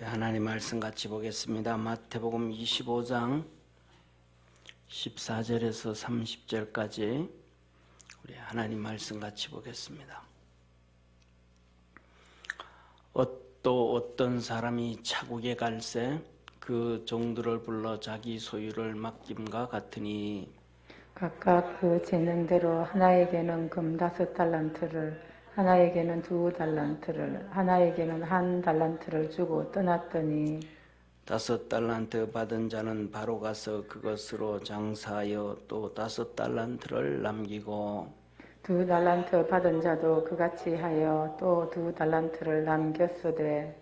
하나님 말씀 같이 보겠습니다. 마태복음 25장 14절에서 30절까지 우리 하나님 말씀 같이 보겠습니다. 또 어떤 사람이 차국에 갈새 그 종들을 불러 자기 소유를 맡김과 같으니 각각 그 재능대로 하나에게는 금 5달란트를, 하나에게는 2달란트를, 하나에게는 1달란트를 주고 떠났더니 5달란트 받은 자는 바로 가서 그것으로 장사하여 또 5달란트를 남기고 2달란트 받은 자도 그같이 하여 또 2달란트를 남겼으되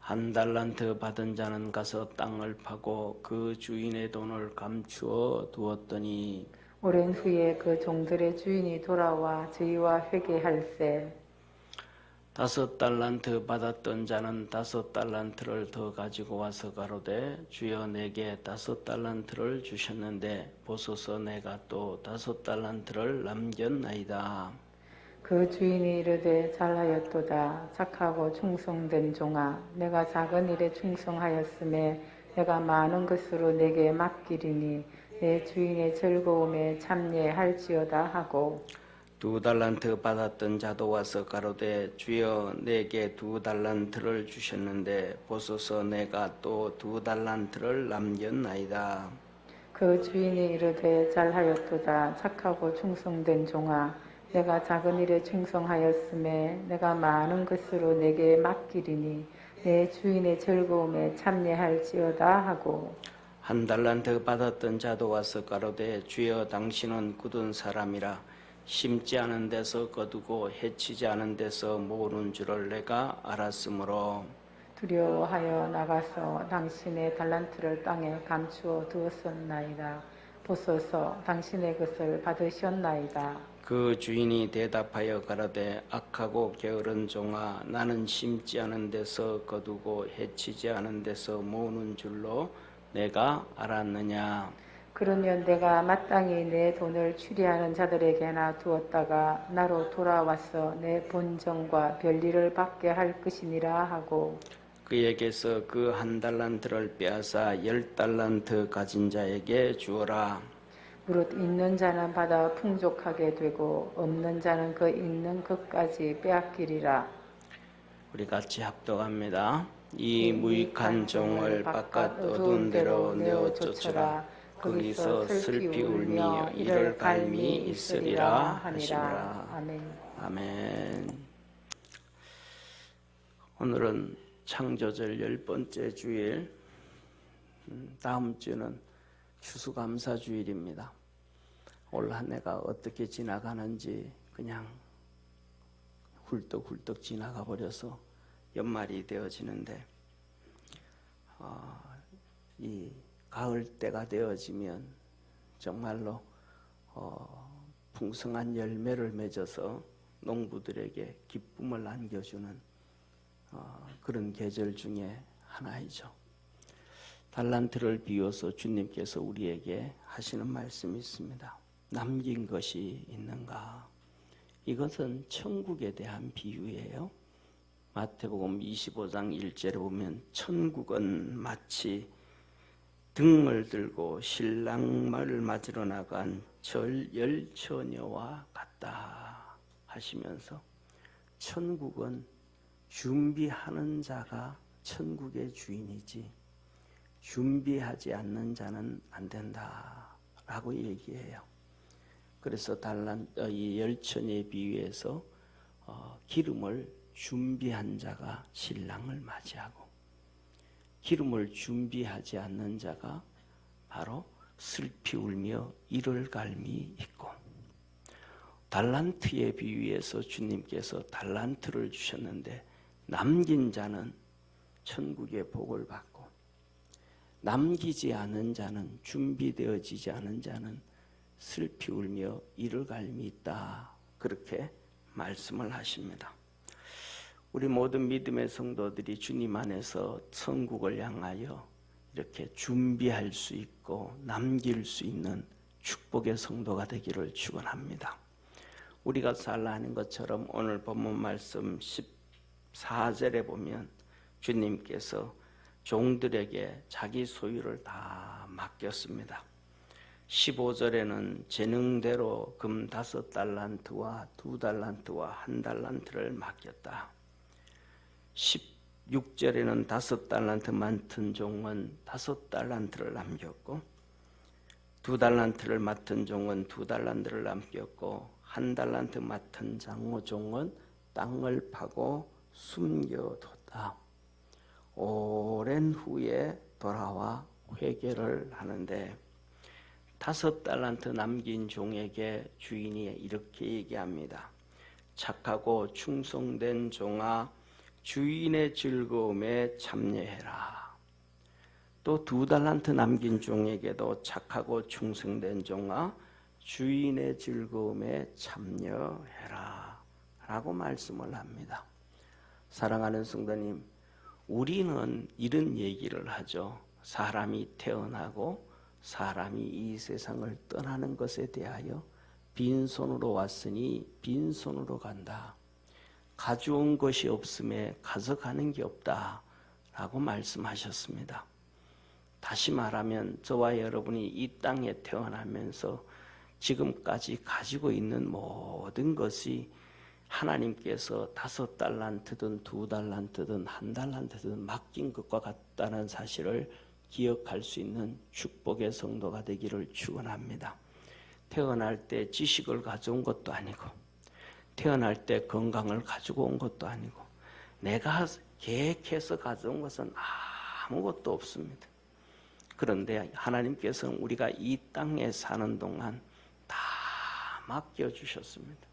1달란트 받은 자는 가서 땅을 파고 그 주인의 돈을 감추어 두었더니 오랜 후에 그 종들의 주인이 돌아와 저희와 회개할세 5달란트 받았던 자는 5달란트를 더 가지고 와서 가로되 주여 내게 5달란트를 주셨는데 보소서 내가 또 5달란트를 남겼나이다. 그 주인이 이르되 잘하였도다 착하고 충성된 종아 내가 작은 일에 충성하였음에 내가 많은 것으로 내게 맡기리니 내 주인의 즐거움에 참여할지어다 하고 2달란트 받았던 자도 와서 가로되 주여 내게 2달란트를 주셨는데 보소서 내가 또 2달란트를 남겼나이다. 그 주인이 이르되 잘하였도다 착하고 충성된 종아 내가 작은 일에 충성하였음에 내가 많은 것으로 내게 맡기리니 내 주인의 즐거움에 참여할지어다 하고 1달란트 받았던 자도 와서 가로되 주여 당신은 굳은 사람이라 심지 않은 데서 거두고 해치지 않은 데서 모으는 줄을 내가 알았으므로 두려워하여 나가서 당신의 달란트를 땅에 감추어 두었었나이다. 보소서 당신의 것을 받으셨나이다. 그 주인이 대답하여 가라되 악하고 게으른 종아 나는 심지 않은 데서 거두고 해치지 않은 데서 모으는 줄로 내가 알았느냐. 그러면 내가 마땅히 내 돈을 추리하는 자들에게나 두었다가 나로 돌아와서 내 본정과 별일을 받게 할 것이니라 하고 그에게서 그 1달란트를 빼앗아 10달란트 가진 자에게 주어라. 무릇 있는 자는 받아 풍족하게 되고 없는 자는 그 있는 것까지 빼앗기리라. 우리 같이 합독합니다. 이 무익한 종을 바깥 어두운 데로 내어 쫓으라. 거기서 슬피 울며 이를 갈미 있으리라 하시니라. 아멘. 아멘. 오늘은 창조절 10번째 주일, 다음 주는 추수감사주일입니다. 올 한 해가 어떻게 지나가는지 그냥 훌떡훌떡 지나가 버려서 연말이 되어지는데 이 가을 때가 되어지면 정말로 풍성한 열매를 맺어서 농부들에게 기쁨을 안겨주는 그런 계절 중에 하나이죠. 달란트를 비워서 주님께서 우리에게 하시는 말씀이 있습니다. 남긴 것이 있는가? 이것은 천국에 대한 비유예요. 마태복음 25장 1절에 보면 천국은 마치 등을 들고 신랑을 맞으러 나간 절열 처녀와 같다 하시면서 천국은 준비하는 자가 천국의 주인이지 준비하지 않는 자는 안 된다라고 얘기해요. 그래서 이 열처녀의 비유에서 기름을 준비한 자가 신랑을 맞이하고 기름을 준비하지 않는 자가 바로 슬피 울며 이를 갈미 있고 달란트의 비유에서 주님께서 달란트를 주셨는데 남긴 자는 천국의 복을 받고 남기지 않은 자는 준비되어지지 않은 자는 슬피 울며 이를 갈미 있다. 그렇게 말씀을 하십니다. 우리 모든 믿음의 성도들이 주님 안에서 천국을 향하여 이렇게 준비할 수 있고 남길 수 있는 축복의 성도가 되기를 축원합니다. 우리가 살라 하는 것처럼 오늘 본문 말씀 14절에 보면 주님께서 종들에게 자기 소유를 다 맡겼습니다. 15절에는 재능대로 금 5달란트와 2달란트와 1달란트를 맡겼다. 16절에는 5달란트 맡은 종은 5달란트를 남겼고 2달란트를 맡은 종은 2달란트를 남겼고 1달란트 맡은 장로종은 땅을 파고 숨겨뒀다. 오랜 후에 돌아와 회개를 하는데 5달란트 남긴 종에게 주인이 이렇게 얘기합니다. 착하고 충성된 종아, 주인의 즐거움에 참여해라. 또 2달란트 남긴 종에게도 착하고 충성된 종아, 주인의 즐거움에 참여해라 라고 말씀을 합니다. 사랑하는 성도님, 우리는 이런 얘기를 하죠. 사람이 태어나고 사람이 이 세상을 떠나는 것에 대하여 빈손으로 왔으니 빈손으로 간다. 가져온 것이 없음에 가져가는 게 없다 라고 말씀하셨습니다. 다시 말하면 저와 여러분이 이 땅에 태어나면서 지금까지 가지고 있는 모든 것이 하나님께서 5달란트든 2달란트든 1달란트든 맡긴 것과 같다는 사실을 기억할 수 있는 축복의 성도가 되기를 축원합니다. 태어날 때 지식을 가져온 것도 아니고 태어날 때 건강을 가지고 온 것도 아니고 내가 계획해서 가져온 것은 아무것도 없습니다. 그런데 하나님께서는 우리가 이 땅에 사는 동안 다 맡겨주셨습니다.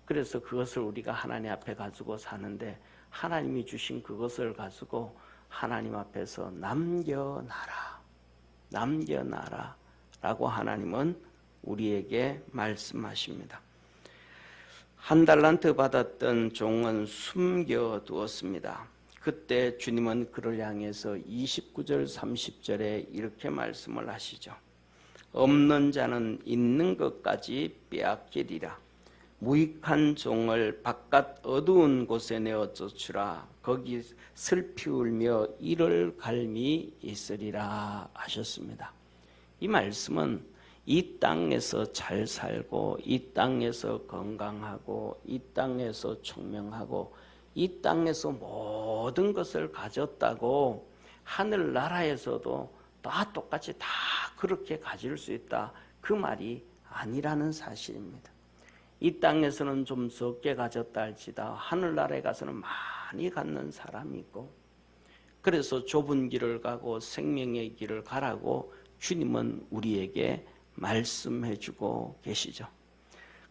그래서 그것을 우리가 하나님 앞에 가지고 사는데 하나님이 주신 그것을 가지고 하나님 앞에서 남겨놔라 라고 하나님은 우리에게 말씀하십니다. 1달란트 받았던 종은 숨겨두었습니다. 그때 주님은 그를 향해서 29절 30절에 이렇게 말씀을 하시죠. 없는 자는 있는 것까지 빼앗기리라. 무익한 종을 바깥 어두운 곳에 내어 쫓으라. 거기 슬피 울며 이를 갈미 있으리라 하셨습니다. 이 말씀은 이 땅에서 잘 살고 이 땅에서 건강하고 이 땅에서 총명하고 이 땅에서 모든 것을 가졌다고 하늘나라에서도 다 똑같이 다 그렇게 가질 수 있다. 그 말이 아니라는 사실입니다. 이 땅에서는 좀 적게 가졌다 할지다 하늘나라에 가서는 많이 갖는 사람이 있고 그래서 좁은 길을 가고 생명의 길을 가라고 주님은 우리에게 말씀해주고 계시죠.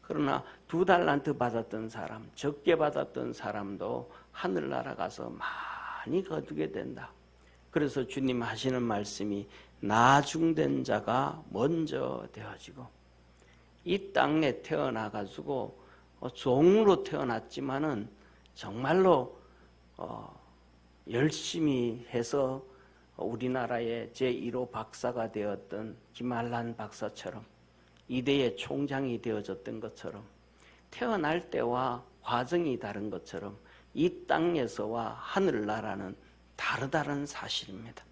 그러나 2달란트 받았던 사람, 적게 받았던 사람도 하늘나라 가서 많이 거두게 된다. 그래서 주님 하시는 말씀이 나중된 자가 먼저 되어지고 이 땅에 태어나가지고 종으로 태어났지만은 정말로 열심히 해서 우리나라의 제1호 박사가 되었던 김한란 박사처럼 이대의 총장이 되어졌던 것처럼 태어날 때와 과정이 다른 것처럼 이 땅에서와 하늘나라는 다르다는 사실입니다.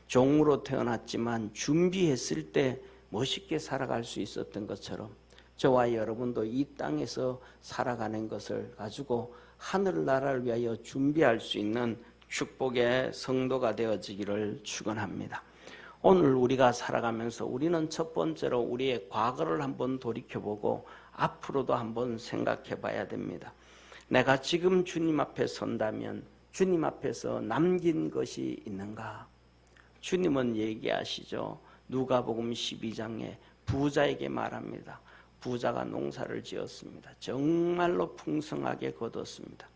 종으로 태어났지만 준비했을 때 멋있게 살아갈 수 있었던 것처럼 저와 여러분도 이 땅에서 살아가는 것을 가지고 하늘나라를 위하여 준비할 수 있는 축복의 성도가 되어지기를 축원합니다. 오늘 우리가 살아가면서 우리는 첫 번째로 우리의 과거를 한번 돌이켜보고 앞으로도 한번 생각해 봐야 됩니다. 내가 지금 주님 앞에 선다면 주님 앞에서 남긴 것이 있는가? 주님은 얘기하시죠. 누가복음 12장에 부자에게 말합니다. 부자가 농사를 지었습니다. 정말로 풍성하게 거뒀습니다.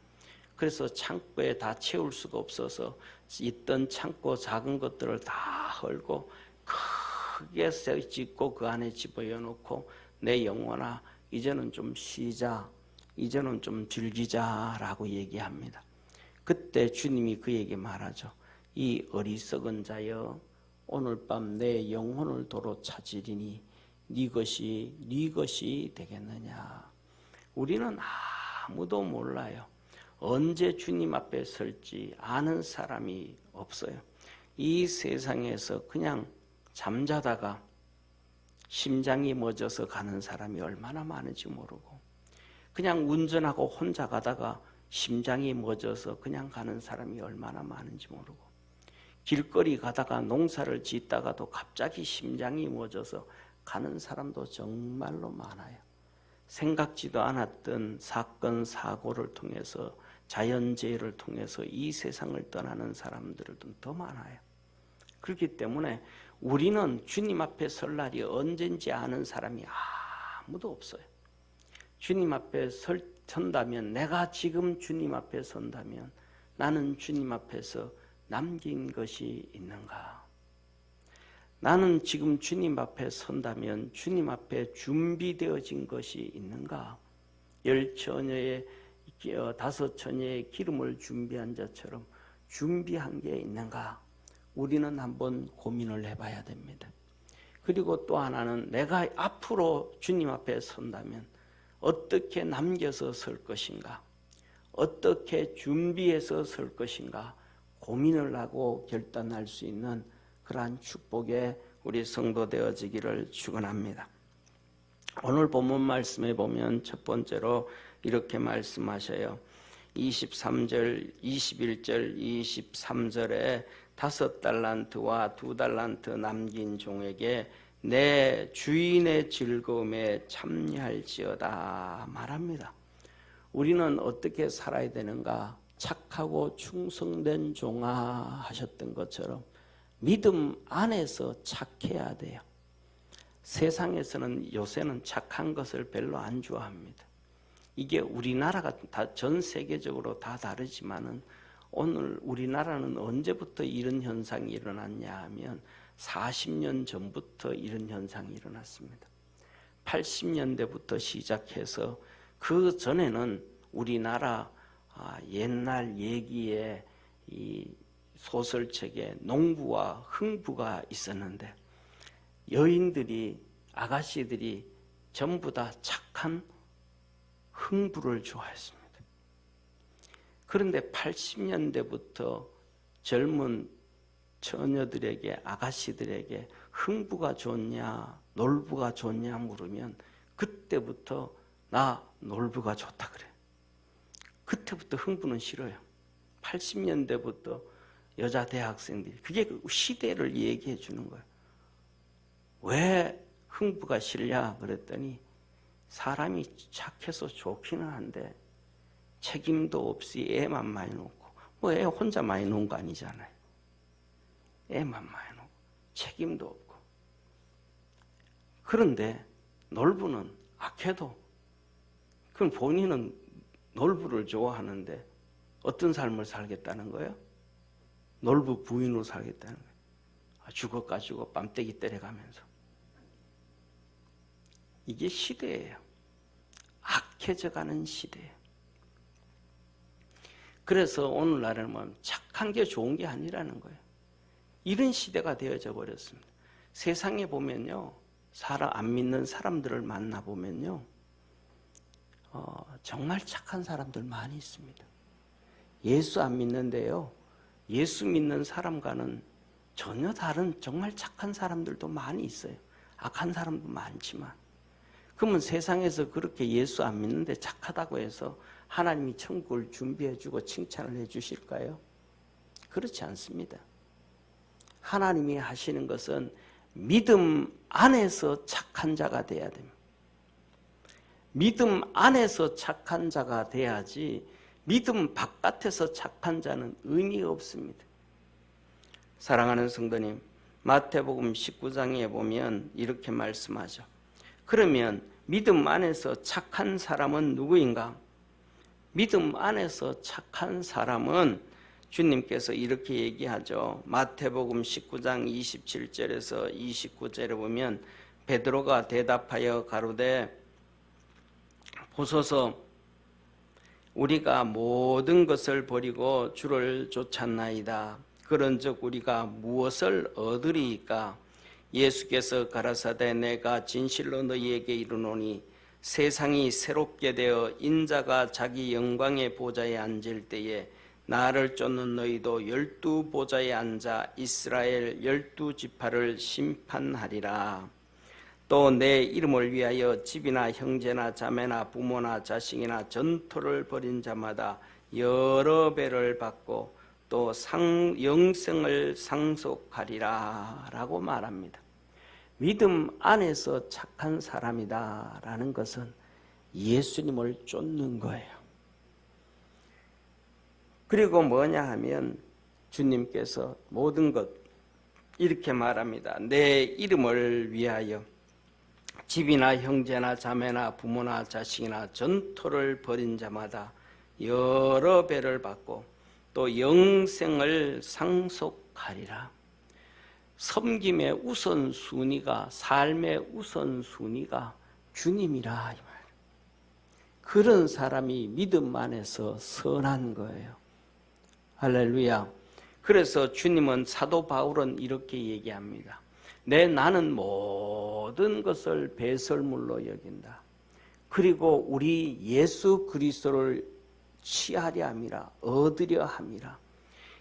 그래서 창고에 다 채울 수가 없어서 있던 창고 작은 것들을 다 헐고 크게 짓고 그 안에 집어여 놓고 내 영혼아 이제는 좀 쉬자, 이제는 좀 즐기자라고 얘기합니다. 그때 주님이 그에게 말하죠. 이 어리석은 자여 오늘 밤 내 영혼을 도로 찾으리니 네 것이 되겠느냐. 우리는 아무도 몰라요. 언제 주님 앞에 설지 아는 사람이 없어요. 이 세상에서 그냥 잠자다가 심장이 멎어서 가는 사람이 얼마나 많은지 모르고, 그냥 운전하고 혼자 가다가 심장이 멎어서 그냥 가는 사람이 얼마나 많은지 모르고, 길거리 가다가 농사를 짓다가도 갑자기 심장이 멎어서 가는 사람도 정말로 많아요. 생각지도 않았던 사건, 사고를 통해서, 자연재해를 통해서 이 세상을 떠나는 사람들도 더 많아요. 그렇기 때문에 우리는 주님 앞에 설 날이 언젠지 아는 사람이 아무도 없어요. 주님 앞에 선다면, 내가 지금 주님 앞에 선다면 나는 주님 앞에서 남긴 것이 있는가? 나는 지금 주님 앞에 선다면 주님 앞에 준비되어진 것이 있는가? 10처녀의 5처녀의 기름을 준비한 자처럼 준비한 게 있는가? 우리는 한번 고민을 해봐야 됩니다. 그리고 또 하나는, 내가 앞으로 주님 앞에 선다면 어떻게 남겨서 설 것인가? 어떻게 준비해서 설 것인가? 고민을 하고 결단할 수 있는 그러한 축복의 우리 성도 되어지기를 축원합니다. 오늘 본문 말씀에 보면 첫 번째로 이렇게 말씀하셔요. 23절, 21절, 23절에 5달란트와 2달란트 남긴 종에게 내 주인의 즐거움에 참여할지어다 말합니다. 우리는 어떻게 살아야 되는가? 착하고 충성된 종아 하셨던 것처럼 믿음 안에서 착해야 돼요. 세상에서는 요새는 착한 것을 별로 안 좋아합니다. 이게 우리나라가 다 전 세계적으로 다 다르지만은 오늘 우리나라는 언제부터 이런 현상이 일어났냐 하면 40년 전부터 이런 현상이 일어났습니다. 80년대부터 시작해서 그 전에는 우리나라 옛날 얘기에 이 소설책에 농부와 흥부가 있었는데, 여인들이, 아가씨들이 전부 다 착한 흥부를 좋아했습니다. 그런데 80년대부터 젊은 처녀들에게, 아가씨들에게 흥부가 좋냐 놀부가 좋냐 물으면 그때부터 나 놀부가 좋다 그래. 그때부터 흥부는 싫어요. 80년대부터 여자 대학생들이, 그게 그 시대를 얘기해 주는 거예요. 왜 흥부가 싫냐 그랬더니, 사람이 착해서 좋기는 한데 책임도 없이 애만 많이 놓고, 뭐 애 혼자 많이 놓은 거 아니잖아요. 애만 많이 놓고 책임도 없고. 그런데 놀부는 악해도, 그건 본인은 놀부를 좋아하는데 어떤 삶을 살겠다는 거예요? 놀부 부인으로 살겠다는 거예요. 죽어가지고 뺨때기 때려가면서. 이게 시대예요. 악해져가는 시대예요. 그래서 오늘날에는 착한 게 좋은 게 아니라는 거예요. 이런 시대가 되어져 버렸습니다. 세상에 보면요, 안 믿는 사람들을 만나보면요, 정말 착한 사람들 많이 있습니다. 예수 안 믿는데요, 예수 믿는 사람과는 전혀 다른 정말 착한 사람들도 많이 있어요. 악한 사람도 많지만. 그러면 세상에서 그렇게 예수 안 믿는데 착하다고 해서 하나님이 천국을 준비해주고 칭찬을 해주실까요? 그렇지 않습니다. 하나님이 하시는 것은 믿음 안에서 착한 자가 돼야 됩니다. 믿음 안에서 착한 자가 돼야지 믿음 바깥에서 착한 자는 의미가 없습니다. 사랑하는 성도님, 마태복음 19장에 보면 이렇게 말씀하죠. 그러면 믿음 안에서 착한 사람은 누구인가? 믿음 안에서 착한 사람은 주님께서 이렇게 얘기하죠. 마태복음 19장 27절에서 29절에 보면 베드로가 대답하여 가로되 보소서, 우리가 모든 것을 버리고 주를 쫓았나이다. 그런즉 우리가 무엇을 얻으리이까? 예수께서 가라사대 내가 진실로 너희에게 이르노니 세상이 새롭게 되어 인자가 자기 영광의 보좌에 앉을 때에 나를 쫓는 너희도 12 보좌에 앉아 이스라엘 12지파를 심판하리라. 또 내 이름을 위하여 집이나 형제나 자매나 부모나 자식이나 전토를 벌인 자마다 여러 배를 받고 또 영생을 상속하리라 라고 말합니다. 믿음 안에서 착한 사람이다 라는 것은 예수님을 쫓는 거예요. 그리고 뭐냐 하면 주님께서 모든 것 이렇게 말합니다. 내 이름을 위하여 집이나 형제나 자매나 부모나 자식이나 전토를 벌인 자마다 여러 배를 받고 또 영생을 상속하리라. 섬김의 우선순위가, 삶의 우선순위가 주님이라 이 말. 그런 사람이 믿음 안에서 선한 거예요. 할렐루야. 그래서 주님은, 사도 바울은 이렇게 얘기합니다. 나는 모든 것을 배설물로 여긴다. 그리고 우리 예수 그리스도를 취하려 함이라, 얻으려 함이라.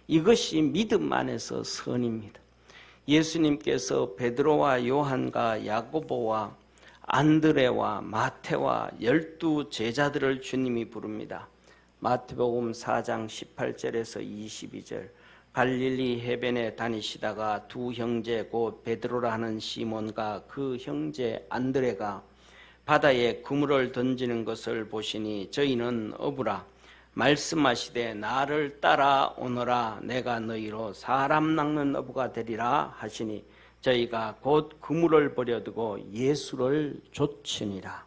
이것이 믿음 안에서 선입니다. 예수님께서 베드로와 요한과 야고보와 안드레와 마태와 12 제자들을 주님이 부릅니다. 마태복음 4장 18절에서 22절. 갈릴리 해변에 다니시다가 두 형제 곧 베드로라 하는 시몬과 그 형제 안드레가 바다에 그물을 던지는 것을 보시니 저희는 어부라 말씀하시되 나를 따라오너라 내가 너희로 사람 낚는 어부가 되리라 하시니 저희가 곧 그물을 버려두고 예수를 좇으니라.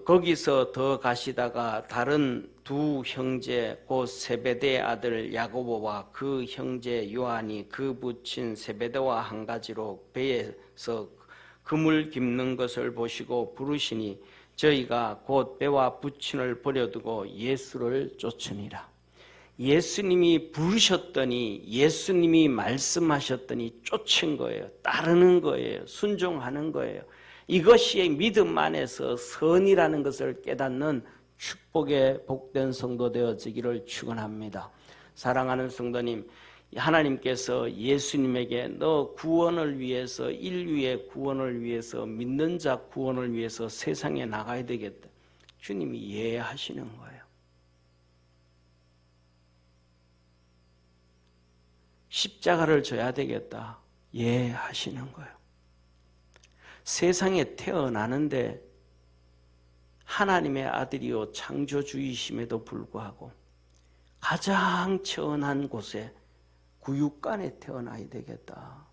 거기서 더 가시다가 다른 두 형제 곧 세베대의 아들 야고보와 그 형제 요한이 그 부친 세베대와 한 가지로 배에서 그물 깁는 것을 보시고 부르시니 저희가 곧 배와 부친을 버려두고 예수를 쫓으니라. 예수님이 부르셨더니, 예수님이 말씀하셨더니 쫓은 거예요. 따르는 거예요. 순종하는 거예요. 이것이 믿음 안에서 선이라는 것을 깨닫는 축복의 복된 성도 되어지기를 축원합니다. 사랑하는 성도님, 하나님께서 예수님에게 너 구원을 위해서, 인류의 구원을 위해서, 믿는 자 구원을 위해서 세상에 나가야 되겠다. 주님이 예하시는 거예요. 십자가를 져야 되겠다. 예하시는 거예요. 세상에 태어나는데 하나님의 아들이요 창조주이심에도 불구하고 가장 천한 곳에 구육간에 태어나야 되겠다.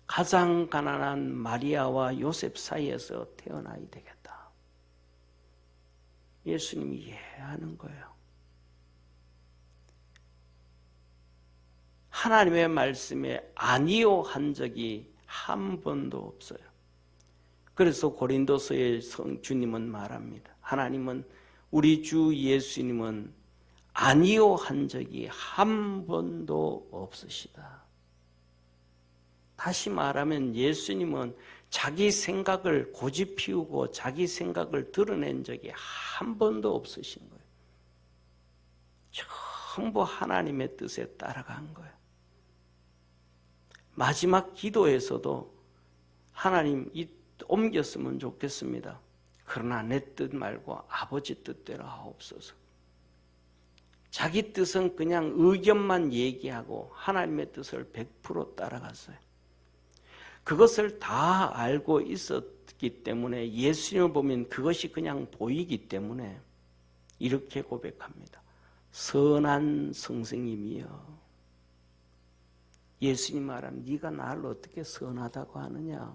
가장 가난한 마리아와 요셉 사이에서 태어나야 되겠다. 예수님이 이해하는 거예요. 하나님의 말씀에 아니요 한 적이 한 번도 없어요. 그래서 고린도서의 주님은 말합니다. 하나님은, 우리 주 예수님은 아니요 한 적이 한 번도 없으시다. 다시 말하면 예수님은 자기 생각을 고집 피우고 자기 생각을 드러낸 적이 한 번도 없으신 거예요. 전부 하나님의 뜻에 따라간 거예요. 마지막 기도에서도 하나님 옮겼으면 좋겠습니다. 그러나 내 뜻 말고 아버지 뜻대로 하옵소서. 자기 뜻은 그냥 의견만 얘기하고 하나님의 뜻을 100% 따라갔어요. 그것을 다 알고 있었기 때문에 예수님을 보면 그것이 그냥 보이기 때문에 이렇게 고백합니다. 선한 선생님이여. 예수님 말하면 네가 나를 어떻게 선하다고 하느냐.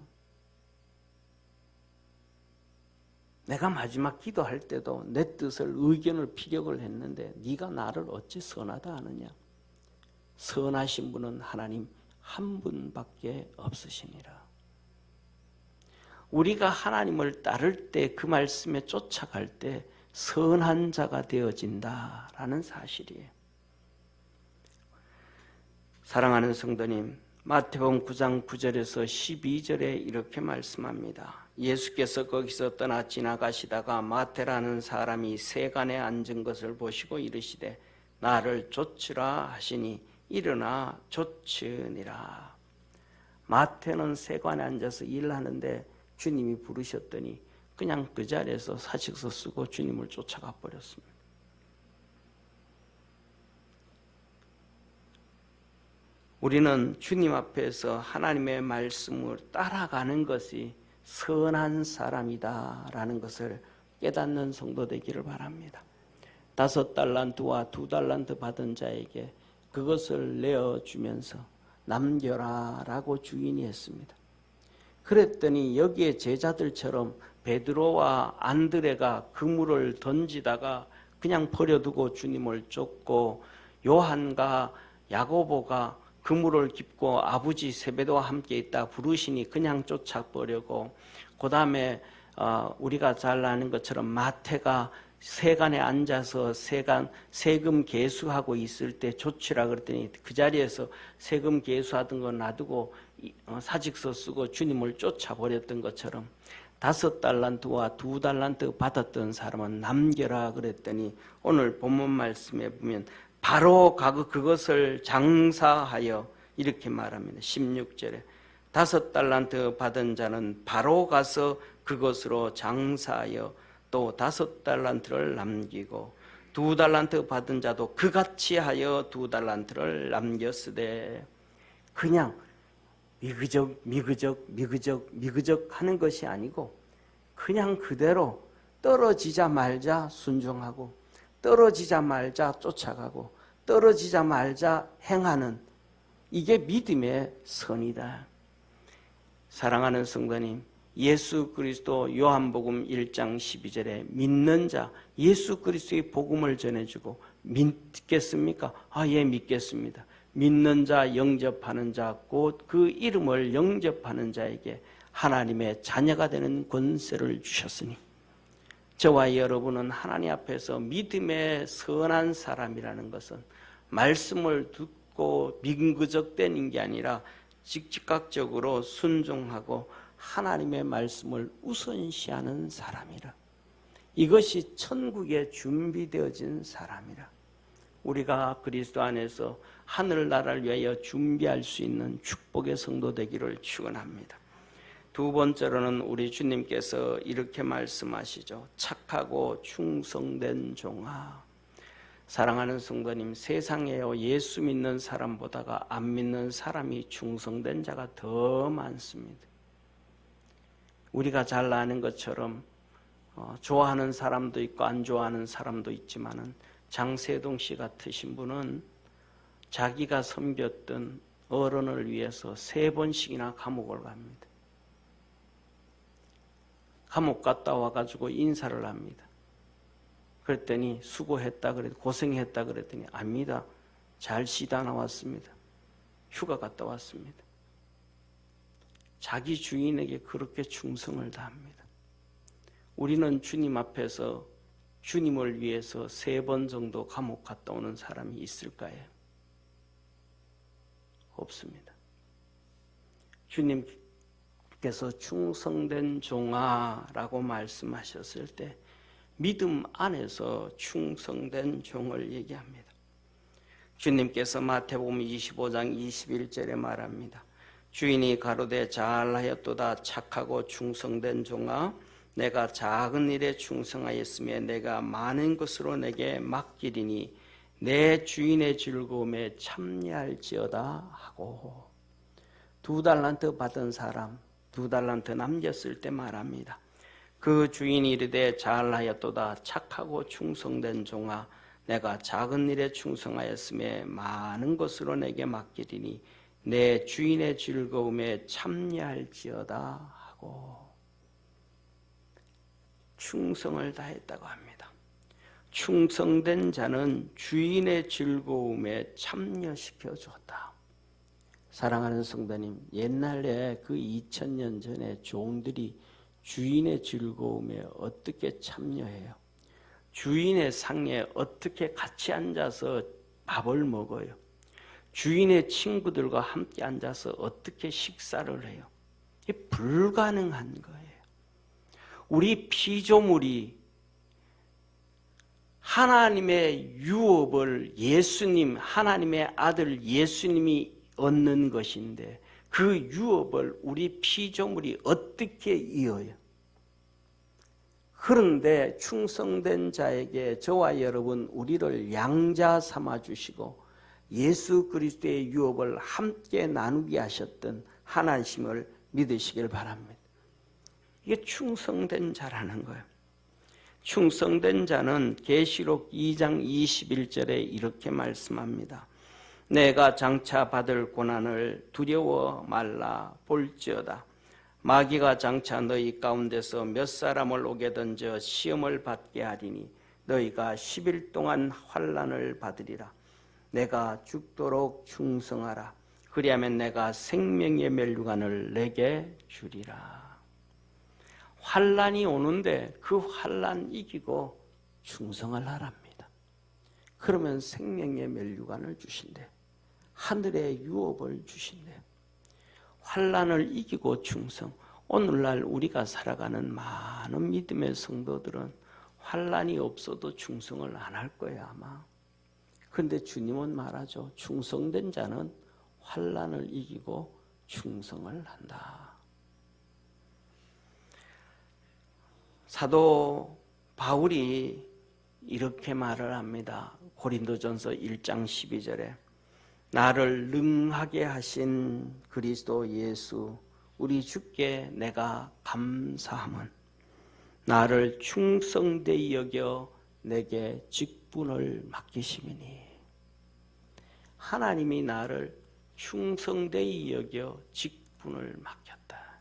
내가 마지막 기도할 때도 내 뜻을, 의견을 피력을 했는데 네가 나를 어찌 선하다 하느냐. 선하신 분은 하나님 한 분밖에 없으시니라. 우리가 하나님을 따를 때, 그 말씀에 쫓아갈 때 선한 자가 되어진다라는 사실이에요. 사랑하는 성도님, 마태복음 9장 9절에서 12절에 이렇게 말씀합니다. 예수께서 거기서 떠나 지나가시다가 마태라는 사람이 세간에 앉은 것을 보시고 이르시되 나를 좇으라 하시니 일어나 좇으니라. 마태는 세관에 앉아서 일하는데 주님이 부르셨더니 그냥 그 자리에서 사직서 쓰고 주님을 쫓아가 버렸습니다. 우리는 주님 앞에서 하나님의 말씀을 따라가는 것이 선한 사람이다라는 것을 깨닫는 성도 되기를 바랍니다. 5달란트와 2달란트 받은 자에게 그것을 내어주면서 남겨라라고 주인이 했습니다. 그랬더니 여기에 제자들처럼 베드로와 안드레가 그물을 던지다가 그냥 버려두고 주님을 쫓고, 요한과 야고보가 그물을 깁고 아버지 세베대와 함께 있다 부르시니 그냥 쫓아버리고, 그 다음에 우리가 잘 아는 것처럼 마태가 세간에 앉아서 세금 계수하고 있을 때 조치라 그랬더니 그 자리에서 세금 계수하던 거 놔두고 사직서 쓰고 주님을 쫓아버렸던 것처럼 5달란트와 2달란트 받았던 사람은 남겨라 그랬더니 오늘 본문 말씀에 보면 바로 가고 그것을 장사하여 이렇게 말합니다. 16절에 5달란트 받은 자는 바로 가서 그것으로 장사하여 또 5달란트를 남기고 2달란트 받은 자도 그같이 하여 2달란트를 남겼으되, 그냥 미그적 하는 것이 아니고 그냥 그대로 떨어지자 말자 순종하고 떨어지자 말자 쫓아가고 떨어지자 말자 행하는, 이게 믿음의 선이다. 사랑하는 성도님, 예수 그리스도 요한복음 1장 12절에 믿는 자, 예수 그리스도의 복음을 전해주고 믿겠습니까? 예, 믿겠습니다. 믿는 자, 영접하는 자, 곧 그 이름을 영접하는 자에게 하나님의 자녀가 되는 권세를 주셨으니, 저와 여러분은 하나님 앞에서 믿음의 선한 사람이라는 것은 말씀을 듣고 민그적대는 게 아니라 즉각적으로 순종하고 하나님의 말씀을 우선시하는 사람이라. 이것이 천국에 준비되어진 사람이라. 우리가 그리스도 안에서 하늘나라를 위하여 준비할 수 있는 축복의 성도 되기를 축원합니다. 두 번째로는 우리 주님께서 이렇게 말씀하시죠. 착하고 충성된 종아. 사랑하는 성도님, 세상에요 예수 믿는 사람보다가 안 믿는 사람이 충성된 자가 더 많습니다. 우리가 잘 아는 것처럼 좋아하는 사람도 있고 안 좋아하는 사람도 있지만은 장세동 씨 같으신 분은 자기가 섬겼던 어른을 위해서 3번씩이나 감옥을 갑니다. 감옥 갔다 와가지고 인사를 합니다. 그랬더니 수고했다 그랬더니 고생했다 그랬더니 아닙니다. 잘 쉬다 나왔습니다. 휴가 갔다 왔습니다. 자기 주인에게 그렇게 충성을 다합니다. 우리는 주님 앞에서 주님을 위해서 3번 정도 감옥 갔다 오는 사람이 있을까요? 없습니다. 주님께서 충성된 종아라고 말씀하셨을 때 믿음 안에서 충성된 종을 얘기합니다. 주님께서 마태복음 25장 21절에 말합니다. 주인이 가로되 잘하였도다 착하고 충성된 종아, 내가 작은 일에 충성하였으며 내가 많은 것으로 내게 맡기리니 내 주인의 즐거움에 참여할지어다 하고, 2달란트 받은 사람 2달란트 남겼을 때 말합니다. 그 주인이 이르되 잘하였도다 착하고 충성된 종아, 내가 작은 일에 충성하였으며 많은 것으로 내게 맡기리니 내 주인의 즐거움에 참여할지어다 하고, 충성을 다했다고 합니다. 충성된 자는 주인의 즐거움에 참여시켜 줬다. 사랑하는 성도님, 옛날에 그 2000년 전에 종들이 주인의 즐거움에 어떻게 참여해요? 주인의 상에 어떻게 같이 앉아서 밥을 먹어요? 주인의 친구들과 함께 앉아서 어떻게 식사를 해요? 이게 불가능한 거예요. 우리 피조물이 하나님의 유업을 예수님, 하나님의 아들 예수님이 얻는 것인데 그 유업을 우리 피조물이 어떻게 이어요? 그런데 충성된 자에게 저와 여러분 우리를 양자 삼아 주시고 예수 그리스도의 유업을 함께 나누게 하셨던 하나님을 믿으시길 바랍니다. 이게 충성된 자라는 거예요. 충성된 자는 계시록 2장 21절에 이렇게 말씀합니다. 내가 장차 받을 고난을 두려워 말라 볼지어다. 마귀가 장차 너희 가운데서 몇 사람을 오게 던져 시험을 받게 하리니 너희가 10일 동안 환난을 받으리라. 내가 죽도록 충성하라. 그리하면 내가 생명의 멸류관을 내게 주리라. 환난이 오는데 그 환난 이기고 충성을 하랍니다. 그러면 생명의 멸류관을 주신대. 하늘의 유업을 주신대. 환난을 이기고 충성. 오늘날 우리가 살아가는 많은 믿음의 성도들은 환난이 없어도 충성을 안 할 거야 아마. 그런데 주님은 말하죠. 충성된 자는 환난을 이기고 충성을 한다. 사도 바울이 이렇게 말을 합니다. 고린도전서 1장 12절에 나를 능하게 하신 그리스도 예수 우리 주께 내가 감사함은 나를 충성되이 여겨 내게 직분을 맡기심이니. 하나님이 나를 충성되이 여겨 직분을 맡겼다.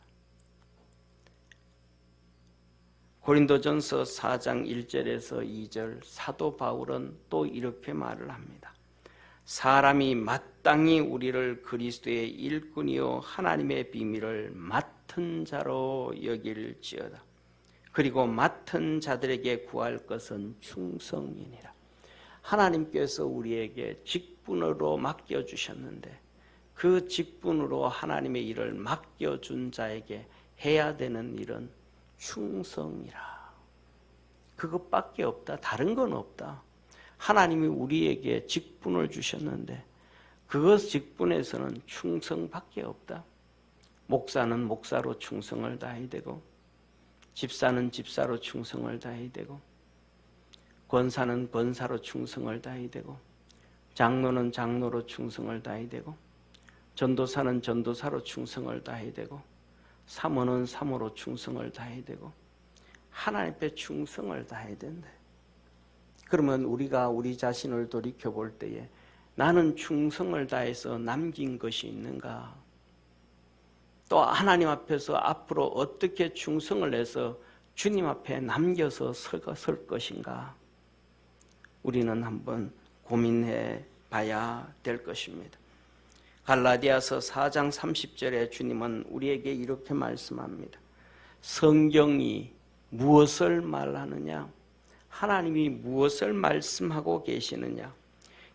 고린도전서 4장 1절에서 2절 사도 바울은 또 이렇게 말을 합니다. 사람이 마땅히 우리를 그리스도의 일꾼이요 하나님의 비밀을 맡은 자로 여길지어다. 그리고 맡은 자들에게 구할 것은 충성이니라. 하나님께서 우리에게 직분으로 맡겨주셨는데 그 직분으로 하나님의 일을 맡겨준 자에게 해야 되는 일은 충성이라. 그것밖에 없다. 다른 건 없다. 하나님이 우리에게 직분을 주셨는데 그것 직분에서는 충성밖에 없다. 목사는 목사로 충성을 다해야 되고 집사는 집사로 충성을 다해야 되고 권사는 권사로 충성을 다해야 되고 장로는 장로로 충성을 다해야 되고 전도사는 전도사로 충성을 다해야 되고 사모는 사모로 충성을 다해야 되고 하나님 앞에 충성을 다해야 된다. 그러면 우리가 우리 자신을 돌이켜볼 때에 나는 충성을 다해서 남긴 것이 있는가? 또 하나님 앞에서 앞으로 어떻게 충성을 해서 주님 앞에 남겨서 설 것인가? 우리는 한번 고민해 봐야 될 것입니다. 갈라디아서 4장 30절에 주님은 우리에게 이렇게 말씀합니다. 성경이 무엇을 말하느냐? 하나님이 무엇을 말씀하고 계시느냐?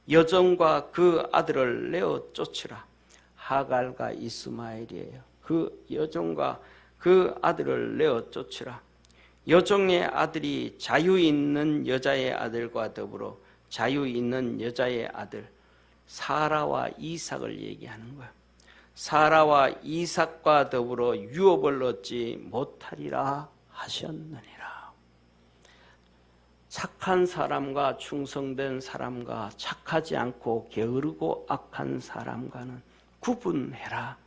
여종과 그 아들을 내어 쫓으라. 하갈과 이스마엘이에요. 그 여종과 그 아들을 내어 쫓으라. 여종의 아들이 자유 있는 여자의 아들과 더불어 자유 있는 여자의 아들 사라와 이삭을 얘기하는 거예요. 사라와 이삭과 더불어 유업을 얻지 못하리라 하셨느니라. 착한 사람과 충성된 사람과 착하지 않고 게으르고 악한 사람과는 구분해라.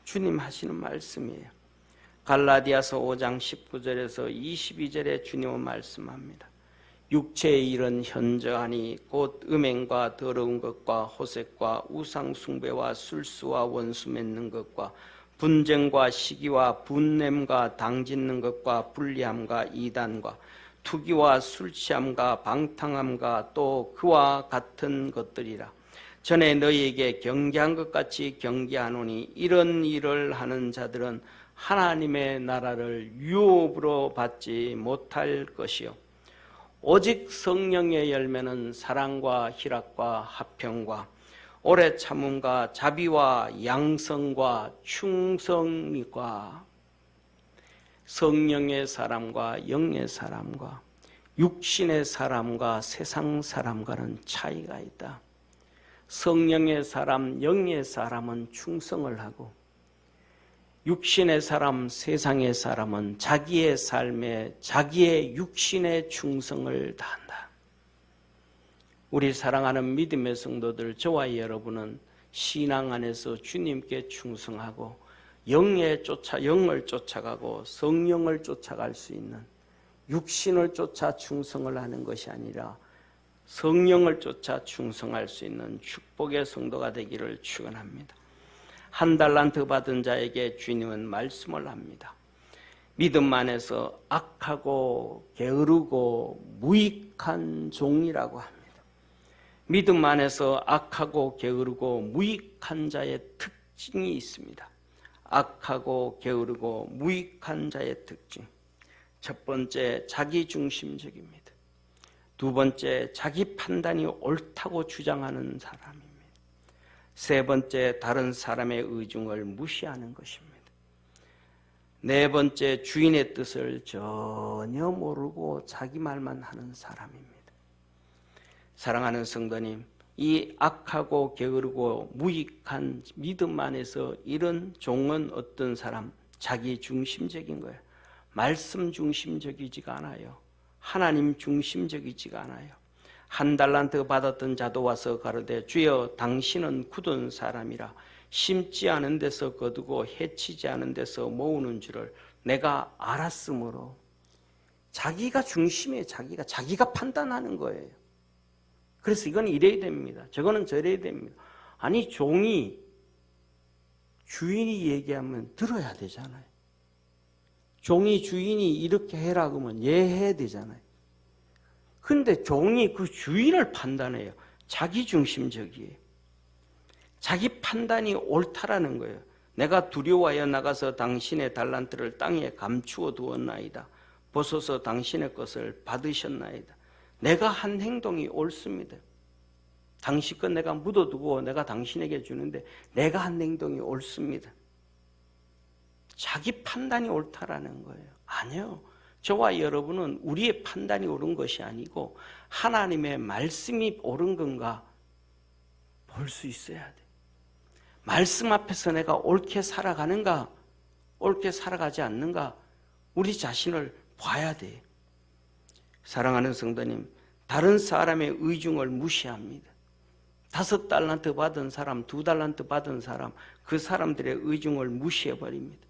주님 하시는 말씀이에요. 갈라디아서 5장 19절에서 22절에 주님은 말씀합니다. 육체의 일은 현저하니 곧 음행과 더러운 것과 호색과 우상 숭배와 술수와 원수 맺는 것과 분쟁과 시기와 분냄과 당짓는 것과 불리함과 이단과 투기와 술취함과 방탕함과 또 그와 같은 것들이라. 전에 너희에게 경계한 것 같이 경계하노니 이런 일을 하는 자들은 하나님의 나라를 유업으로 받지 못할 것이요 오직 성령의 열매는 사랑과 희락과 화평과 오래 참음과 자비와 양성과 충성과 성령의 사람과 영의 사람과 육신의 사람과 세상 사람과는 차이가 있다. 성령의 사람, 영의 사람은 충성을 하고 육신의 사람, 세상의 사람은 자기의 삶에 자기의 육신의 충성을 다한다. 우리 사랑하는 믿음의 성도들, 저와 여러분은 신앙 안에서 주님께 충성하고 영을 쫓아가고 성령을 쫓아갈 수 있는, 육신을 쫓아 충성을 하는 것이 아니라 성령을 쫓아 충성할 수 있는 축복의 성도가 되기를 축원합니다. 한 달란트 받은 자에게 주님은 말씀을 합니다. 믿음 안에서 악하고 게으르고 무익한 종이라고 합니다. 믿음 안에서 악하고 게으르고 무익한 자의 특징이 있습니다. 악하고 게으르고 무익한 자의 특징. 첫 번째, 자기중심적입니다. 두 번째, 자기 판단이 옳다고 주장하는 사람입니다. 세 번째, 다른 사람의 의중을 무시하는 것입니다. 네 번째, 주인의 뜻을 전혀 모르고 자기 말만 하는 사람입니다. 사랑하는 성도님, 이 악하고 게으르고 무익한 믿음 안에서 이런 종은 어떤 사람? 자기 중심적인 거예요. 말씀 중심적이지가 않아요. 하나님 중심적이지가 않아요. 한 달란트 받았던 자도 와서 가로되 주여 당신은 굳은 사람이라 심지 않은 데서 거두고 해치지 않은 데서 모으는 줄을 내가 알았으므로. 자기가 중심이에요. 자기가 판단하는 거예요. 그래서 이건 이래야 됩니다. 저거는 저래야 됩니다. 아니, 종이 주인이 얘기하면 들어야 되잖아요. 종이 주인이 이렇게 해라 그러면 예해야 되잖아요. 근데 종이 그 주인을 판단해요. 자기중심적이에요. 자기 판단이 옳다라는 거예요. 내가 두려워하여 나가서 당신의 달란트를 땅에 감추어 두었나이다. 보소서 당신의 것을 받으셨나이다. 내가 한 행동이 옳습니다. 당신 것 내가 묻어두고 내가 당신에게 주는데 내가 한 행동이 옳습니다. 자기 판단이 옳다라는 거예요. 아니요. 저와 여러분은 우리의 판단이 옳은 것이 아니고 하나님의 말씀이 옳은 건가 볼 수 있어야 돼. 말씀 앞에서 내가 옳게 살아가는가, 옳게 살아가지 않는가, 우리 자신을 봐야 돼. 사랑하는 성도님, 다른 사람의 의중을 무시합니다. 5달란트 받은 사람, 2달란트 받은 사람, 그 사람들의 의중을 무시해버립니다.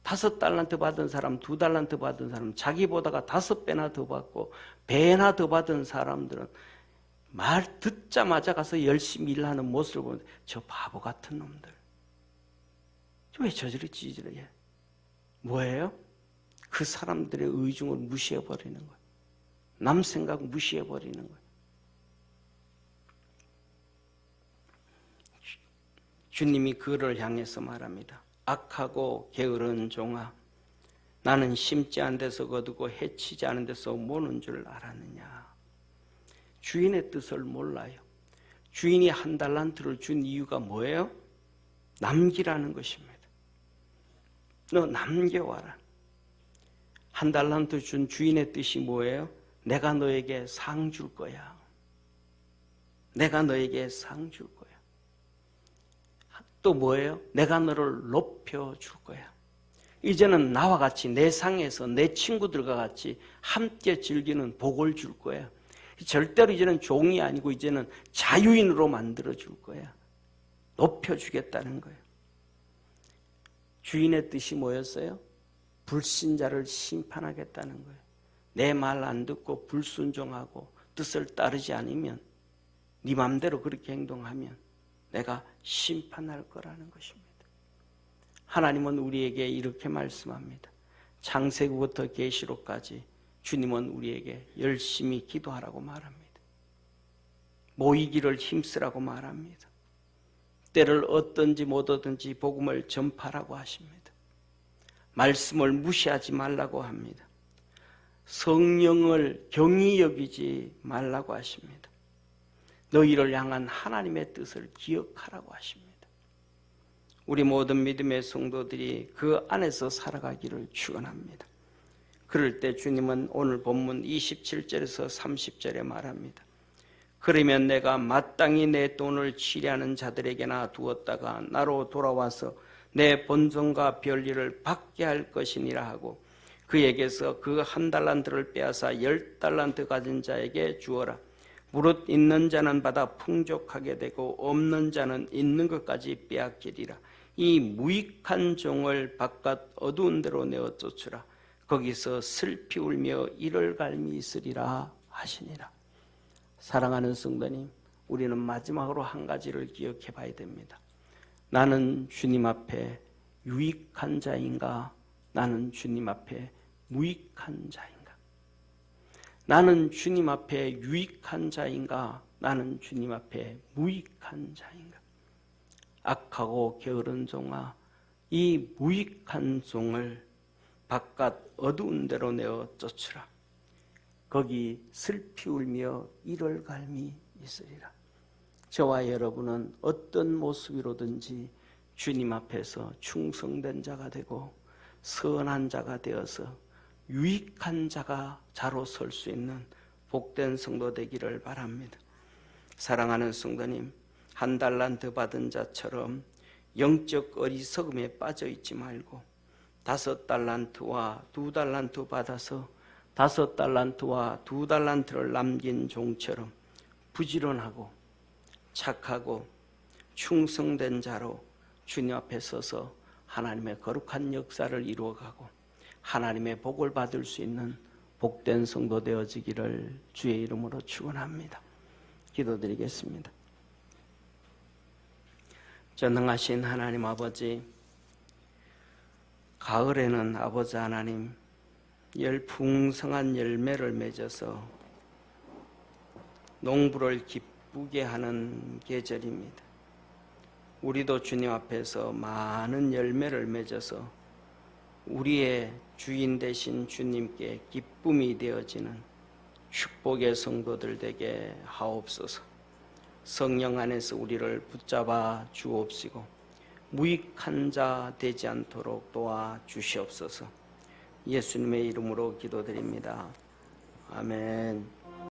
5달란트 받은 사람, 2달란트 받은 사람, 자기보다가 5배나 더 받고 배나 더 받은 사람들은 말 듣자마자 가서 열심히 일하는 모습을 보는데 저 바보 같은 놈들. 왜 저저리 해? 뭐예요? 그 사람들의 의중을 무시해버리는 거예요. 남 생각 무시해버리는 거예요. 주님이 그를 향해서 말합니다. 악하고 게으른 종아, 나는 심지 않은 데서 거두고 해치지 않은 데서 모는 줄 알았느냐. 주인의 뜻을 몰라요. 주인이 1달란트를 준 이유가 뭐예요? 남기라는 것입니다. 너 남겨와라. 1달란트 준 주인의 뜻이 뭐예요? 내가 너에게 상 줄 거야. 내가 너에게 상 줄 거야. 또 뭐예요? 내가 너를 높여줄 거야. 이제는 나와 같이 내 상에서 내 친구들과 같이 함께 즐기는 복을 줄 거야. 절대로 이제는 종이 아니고 이제는 자유인으로 만들어줄 거야. 높여주겠다는 거예요. 주인의 뜻이 뭐였어요? 불신자를 심판하겠다는 거예요. 내 말 안 듣고 불순종하고 뜻을 따르지 않으면, 네 맘대로 그렇게 행동하면 내가 심판할 거라는 것입니다. 하나님은 우리에게 이렇게 말씀합니다. 창세기부터 계시록까지 주님은 우리에게 열심히 기도하라고 말합니다. 모이기를 힘쓰라고 말합니다. 때를 얻든지 못 얻든지 복음을 전파라고 하십니다. 말씀을 무시하지 말라고 합니다. 성령을 경히 여기지 말라고 하십니다. 너희를 향한 하나님의 뜻을 기억하라고 하십니다. 우리 모든 믿음의 성도들이 그 안에서 살아가기를 축원합니다. 그럴 때 주님은 오늘 본문 27절에서 30절에 말합니다. 그러면 내가 마땅히 내 돈을 치려는 자들에게나 두었다가 나로 돌아와서 내 본성과 별일을 받게 할 것이니라 하고 그에게서 그 1달란트를 빼앗아 10달란트 가진 자에게 주어라. 무릇 있는 자는 받아 풍족하게 되고 없는 자는 있는 것까지 빼앗기리라. 이 무익한 종을 바깥 어두운 데로 내어 쫓으라. 거기서 슬피 울며 이를 갈미 있으리라 하시니라. 사랑하는 성도님, 우리는 마지막으로 한 가지를 기억해 봐야 됩니다. 나는 주님 앞에 유익한 자인가? 나는 주님 앞에 무익한 자인가? 나는 주님 앞에 유익한 자인가? 나는 주님 앞에 무익한 자인가? 악하고 게으른 종아, 이 무익한 종을 바깥 어두운 데로 내어 쫓으라. 거기 슬피 울며 이를 갈미 있으리라. 저와 여러분은 어떤 모습으로든지 주님 앞에서 충성된 자가 되고 선한 자가 되어서 유익한 자로 설 수 있는 복된 성도 되기를 바랍니다. 사랑하는 성도님, 1달란트 받은 자처럼 영적 어리석음에 빠져 있지 말고 5달란트와 2달란트 받아서 5달란트와 2달란트를 남긴 종처럼 부지런하고 착하고 충성된 자로 주님 앞에 서서 하나님의 거룩한 역사를 이루어가고 하나님의 복을 받을 수 있는 복된 성도 되어지기를 주의 이름으로 축원합니다. 기도드리겠습니다. 전능하신 하나님 아버지, 가을에는 아버지 하나님 풍성한 열매를 맺어서 농부를 기쁘게 하는 계절입니다. 우리도 주님 앞에서 많은 열매를 맺어서 우리의 주인 되신 주님께 기쁨이 되어지는 축복의 성도들 되게 하옵소서. 성령 안에서 우리를 붙잡아 주옵시고 무익한 자 되지 않도록 도와 주시옵소서. 예수님의 이름으로 기도드립니다. 아멘.